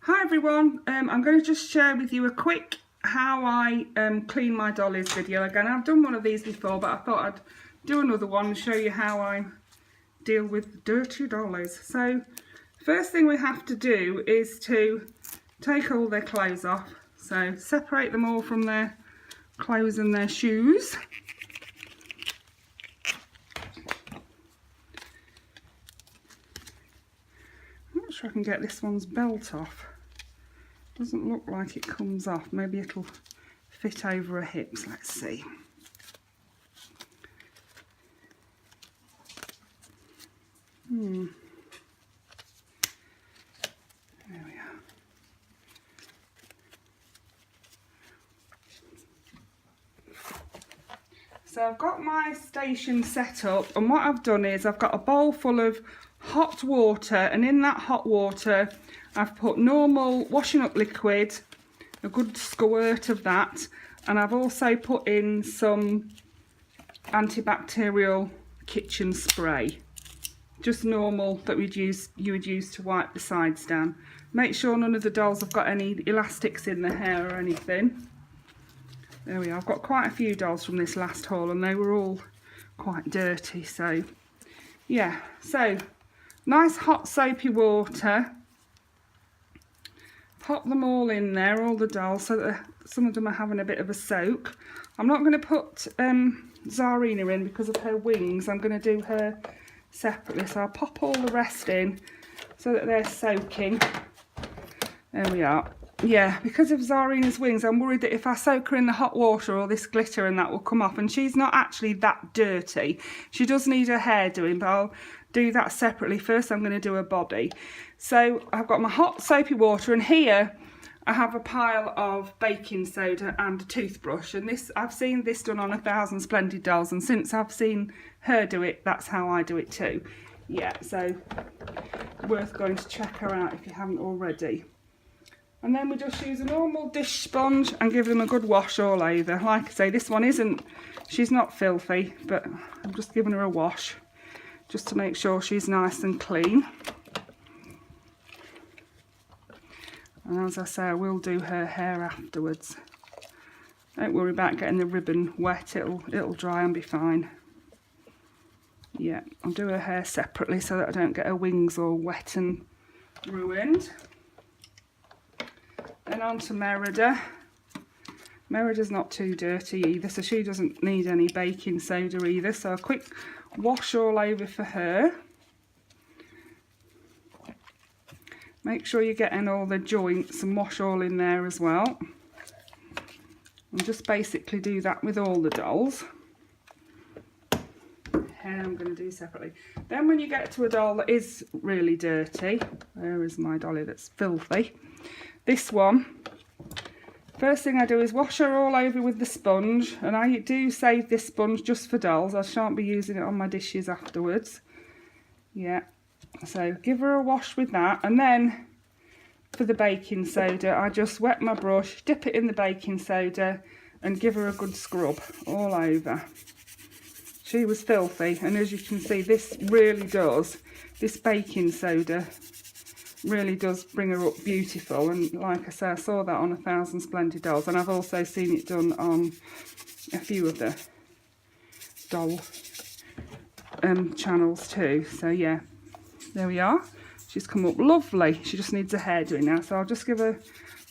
Hi everyone, I'm going to just share with you a quick how I clean my dollies video. Again, I've done one of these before, but I thought I'd do another one and show you how I deal with dirty dollies. So first thing we have to do is to take all their clothes off. So separate them all from their clothes and their shoes. I'm not sure I can get this one's belt off. Doesn't look like it comes off. Maybe it'll fit over her hips. Let's see. There we are. So I've got my station set up, and what I've done is I've got a bowl full of hot water, and in that hot water I've put normal washing up liquid, a good squirt of that, and I've also put in some antibacterial kitchen spray, just normal that you would use to wipe the sides down. Make sure none of the dolls have got any elastics in their hair or anything. There we are. I've got quite a few dolls from this last haul and they were all quite dirty, so yeah. So nice hot soapy water, pop them all in there, all the dolls, so that some of them are having a bit of a soak. I'm not going to put Zarina in because of her wings. I'm going to do her separately, so I'll pop all the rest in so that they're soaking. There we are. Yeah, because of Zarina's wings, I'm worried that if I soak her in the hot water, all this glitter and that will come off, and she's not actually that dirty. She does need her hair doing, but I'll do that separately. First I'm going to do her body. So I've got my hot soapy water, and here I have a pile of baking soda and a toothbrush, and this, I've seen this done on 1,000 Splendid Dolls, and since I've seen her do it, that's how I do it too. Yeah, so worth going to check her out if you haven't already. And then we just use a normal dish sponge and give them a good wash all over. Like I say, this one isn't, she's not filthy, but I'm just giving her a wash just to make sure she's nice and clean. And as I say, I will do her hair afterwards. Don't worry about getting the ribbon wet, it'll dry and be fine. Yeah, I'll do her hair separately so that I don't get her wings all wet and ruined. Then on to Merida. Merida's not too dirty either, so she doesn't need any baking soda either. So a quick wash all over for her. Make sure you're getting all the joints and wash all in there as well. And just basically do that with all the dolls. Hair I'm going to do separately. Then when you get to a doll that is really dirty, there is my dolly that's filthy. This one, first thing I do is wash her all over with the sponge, and I do save this sponge just for dolls. I shan't be using it on my dishes afterwards. Yeah, so give her a wash with that, and then for the baking soda I just wet my brush, dip it in the baking soda and give her a good scrub all over. She was filthy, and as you can see, this really does, this baking soda really does bring her up beautiful. And like I say, I saw that on 1,000 Splendid Dolls, and I've also seen it done on a few of the doll channels too. So yeah, there we are. She's come up lovely. She just needs her hair doing now, so I'll just give her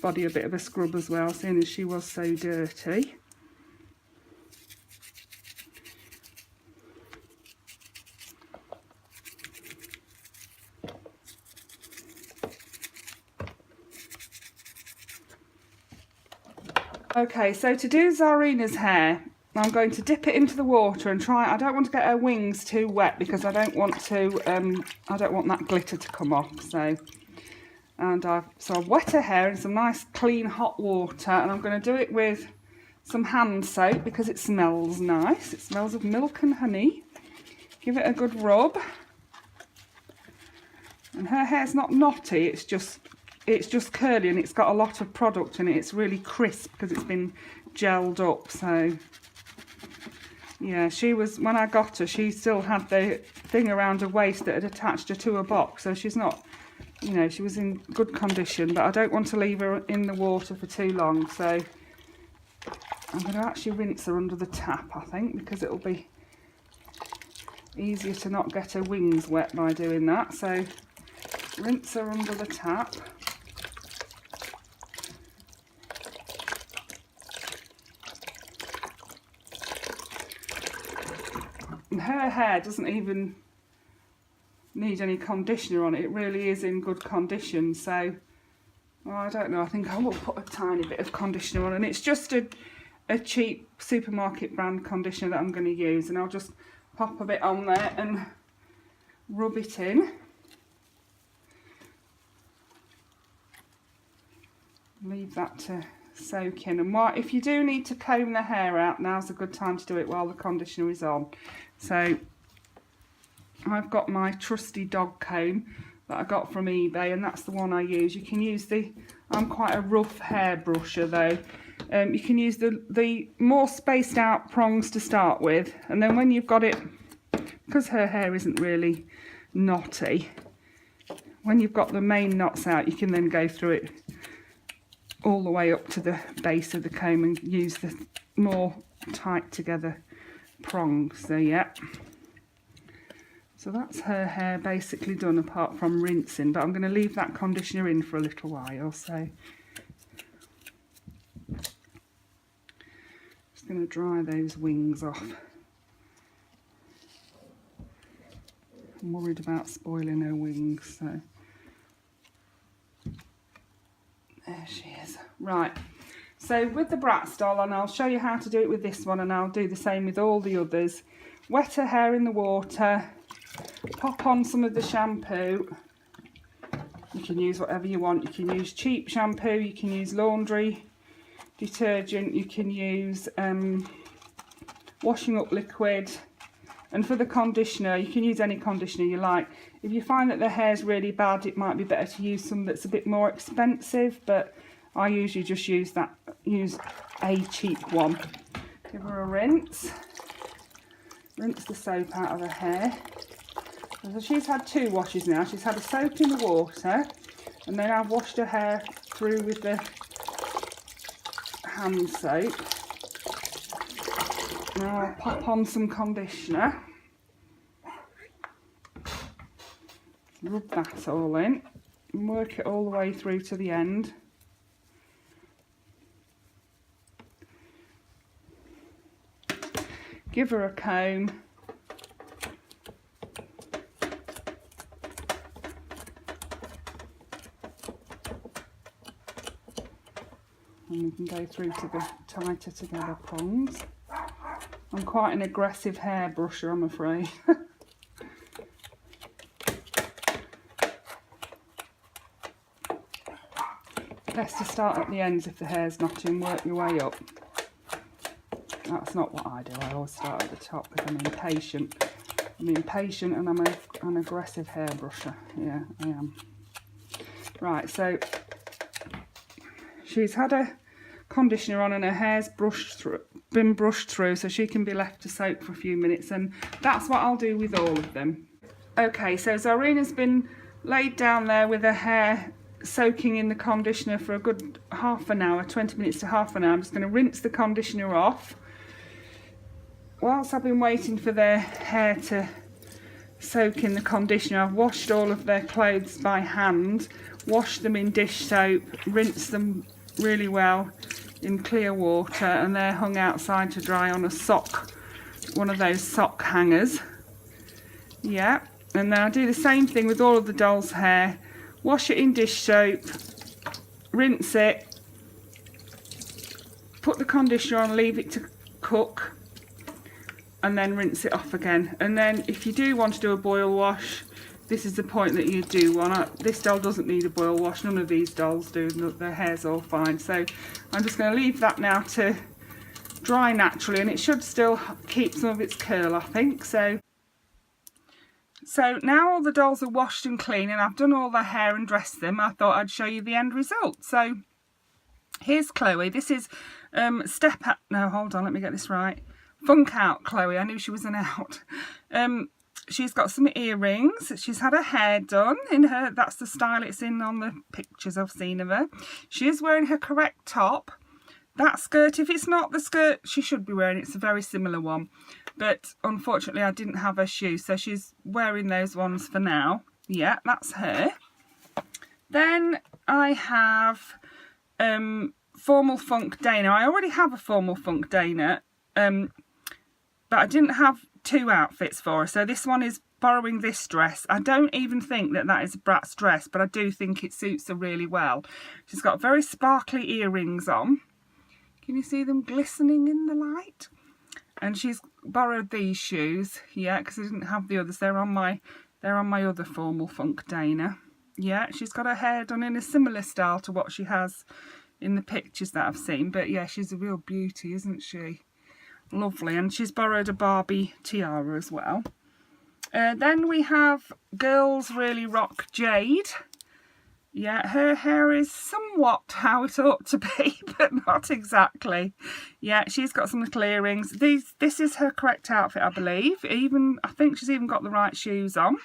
body a bit of a scrub as well, seeing as she was so dirty. Okay, so to do Zarina's hair, I'm going to dip it into the water and try. I don't want to get her wings too wet because I don't want to. I don't want that glitter to come off. So I've wet her hair in some nice clean hot water, and I'm going to do it with some hand soap because it smells nice. It smells of milk and honey. Give it a good rub, and her hair's not knotty. It's just curly, and it's got a lot of product in it. It's really crisp because it's been gelled up. So yeah, she was, when I got her, she still had the thing around her waist that had attached her to a box, so she's not you know, she was in good condition, but I don't want to leave her in the water for too long, so I'm going to actually rinse her under the tap, I think, because it'll be easier to not get her wings wet by doing that. So rinse her under the tap. And her hair doesn't even need any conditioner on it. It really is in good condition. So, well, I don't know, I think I will put a tiny bit of conditioner on, and it's just a cheap supermarket brand conditioner that I'm going to use, and I'll just pop a bit on there and rub it in. Leave that to soak in. And if you do need to comb the hair out, now's a good time to do it while the conditioner is on. So I've got my trusty dog comb that I got from eBay, and that's the one I use. You can use I'm quite a rough hair brusher though. You can use the more spaced out prongs to start with, and then when you've got it, because her hair isn't really knotty, when you've got the main knots out, you can then go through it all the way up to the base of the comb and use the more tight together prongs. So yeah, so that's her hair basically done, apart from rinsing, but I'm going to leave that conditioner in for a little while. So just going to dry those wings off. I'm worried about spoiling her wings, so there she is. Right, so with the Bratz doll, and I'll show you how to do it with this one, and I'll do the same with all the others. Wet her hair in the water, pop on some of the shampoo. You can use whatever you want. You can use cheap shampoo, you can use laundry detergent, you can use washing up liquid. And for the conditioner, you can use any conditioner you like. If you find that the hair's really bad, it might be better to use some that's a bit more expensive, but I usually just use a cheap one. Give her a rinse. Rinse the soap out of her hair. So she's had 2 washes now. She's had a soak in the water, and then I've washed her hair through with the hand soap. Now I'll pop on some conditioner. Rub that all in and work it all the way through to the end. Give her a comb. And we can go through to the tighter together prongs. I'm quite an aggressive hair brusher, I'm afraid. Best to start at the ends if the hair's not in, work your way up. That's not what I do. I always start at the top because I'm impatient. I'm impatient and I'm an aggressive hair brusher. Yeah, I am. Right, so she's had a conditioner on and her hair's been brushed through, so she can be left to soak for a few minutes, and that's what I'll do with all of them. Okay, so Zarina's been laid down there with her hair soaking in the conditioner for a good half an hour, 20 minutes to half an hour. I'm just going to rinse the conditioner off. Whilst I've been waiting for their hair to soak in the conditioner, I've washed all of their clothes by hand, washed them in dish soap, rinsed them really well in clear water, and they're hung outside to dry on a sock, one of those sock hangers. Yeah, and then I do the same thing with all of the doll's hair. Wash it in dish soap, rinse it, put the conditioner on, leave it to cook, and then rinse it off again. And then if you do want to do a boil wash, this is the point that you do want. This doll doesn't need a boil wash, none of these dolls do, their hair's all fine. So I'm just going to leave that now to dry naturally, and it should still keep some of its curl, I think. So now all the dolls are washed and clean, and I've done all their hair and dressed them. I thought I'd show you the end result. So here's Chloe. This is Step Out. No, hold on, let me get this right. Funk Out Chloe. I knew she was an out. she's got some earrings. She's had her hair done in her, that's the style it's in on the pictures I've seen of her. She is wearing her correct top. That skirt, if it's not the skirt she should be wearing, it's a very similar one. But unfortunately I didn't have her shoes, so she's wearing those ones for now. Yeah, that's her. Then I have Formal Funk Dana. I already have a Formal Funk Dana, but I didn't have 2 outfits for her. So this one is borrowing this dress. I don't even think that that is a Bratz dress, but I do think it suits her really well. She's got very sparkly earrings on. Can you see them glistening in the light? And she's borrowed these shoes, yeah, because I didn't have the others. They're on my other Formal Funk Dana. Yeah, she's got her hair done in a similar style to what she has in the pictures that I've seen. But yeah, she's a real beauty, isn't she? Lovely. And she's borrowed a Barbie tiara as well. Then we have Girls Really Rock Jade. Yeah, her hair is somewhat how it ought to be, but not exactly. Yeah, she's got some little earrings. This is her correct outfit, I believe. I think she's even got the right shoes on.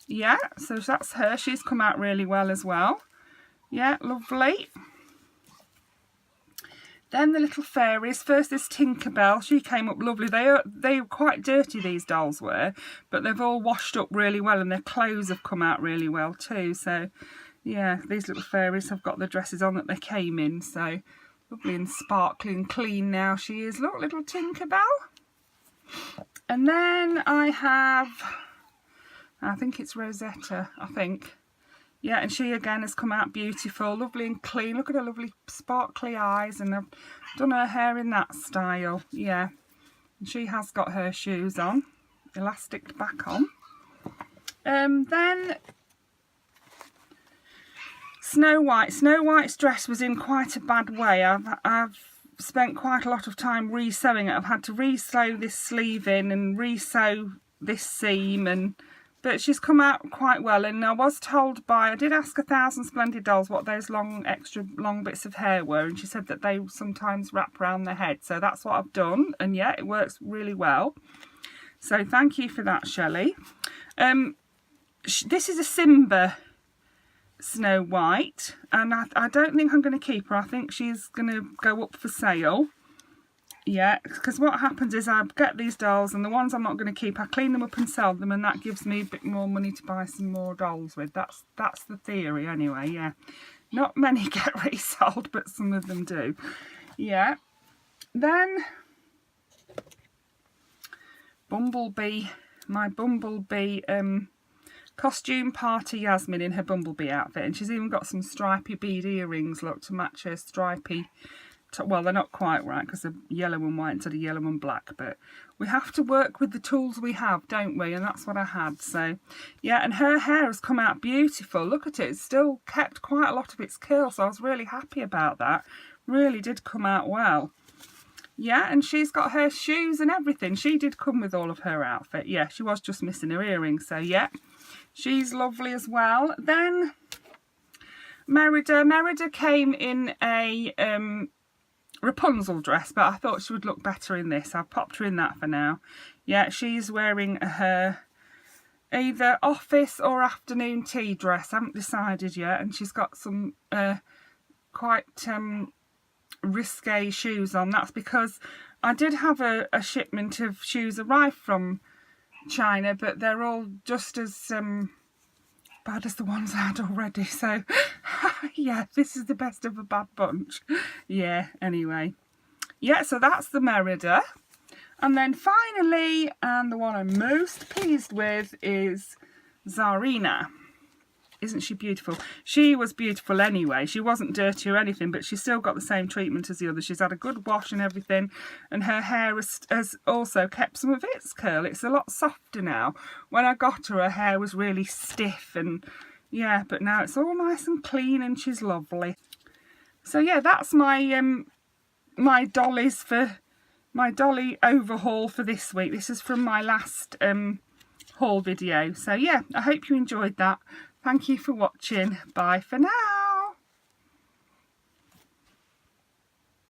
Yeah, so that's her. She's come out really well as well. Yeah, lovely. Then the little fairies. First this Tinkerbell. She came up lovely. They were quite dirty, these dolls were, but they've all washed up really well, and their clothes have come out really well too. So yeah, these little fairies have got the dresses on that they came in. So lovely and sparkly and clean now she is. Look, little Tinkerbell. And then I think it's Rosetta, I think. Yeah, and she again has come out beautiful, lovely and clean. Look at her lovely sparkly eyes, and I've done her hair in that style. Yeah, and she has got her shoes on, elastic back on. Then Snow White. Snow White's dress was in quite a bad way. I've spent quite a lot of time re-sewing it. I've had to re-sew this sleeve in and re-sew this seam, but she's come out quite well. And I was told I did ask 1,000 Splendid Dolls what those extra long bits of hair were, and she said that they sometimes wrap around the head. So that's what I've done, and yeah, it works really well. So thank you for that, Shelley. This is a Simba Snow White, and I don't think I'm going to keep her. I think she's going to go up for sale. Yeah, because what happens is I get these dolls, and the ones I'm not going to keep, I clean them up and sell them, and that gives me a bit more money to buy some more dolls with. That's the theory anyway. Yeah, not many get resold, but some of them do. Yeah. Then Bumblebee, my Bumblebee costume party Yasmin in her Bumblebee outfit, and she's even got some stripy bead earrings, look, to match her stripy. Well, they're not quite right because they're yellow and white instead of yellow and black, but we have to work with the tools we have, don't we? And that's what I had. So yeah, and her hair has come out beautiful. Look at it, it's still kept quite a lot of its curl, so I was really happy about that. Really did come out well. Yeah, and she's got her shoes and everything. She did come with all of her outfit. Yeah, she was just missing her earrings, so yeah, she's lovely as well. Then Merida came in a Rapunzel dress, but I thought she would look better in this. I've popped her in that for now. Yeah, she's wearing her either office or afternoon tea dress. I haven't decided yet, and she's got some quite risque shoes on. That's because I did have a shipment of shoes arrive from China, but they're all just as bad as the ones I had already. So yeah, this is the best of a bad bunch. Yeah, anyway. Yeah, so that's the Merida. And then finally, and the one I'm most pleased with, is Zarina. Isn't she beautiful? She was beautiful anyway. She wasn't dirty or anything, but she's still got the same treatment as the others. She's had a good wash and everything, and her hair has also kept some of its curl. It's a lot softer now. When I got her hair was really stiff, and yeah, but now it's all nice and clean, and she's lovely. So yeah, that's my my dollies for my dolly overhaul for this week. This is from my last haul video. So yeah, I hope you enjoyed that. Thank you for watching. Bye for now.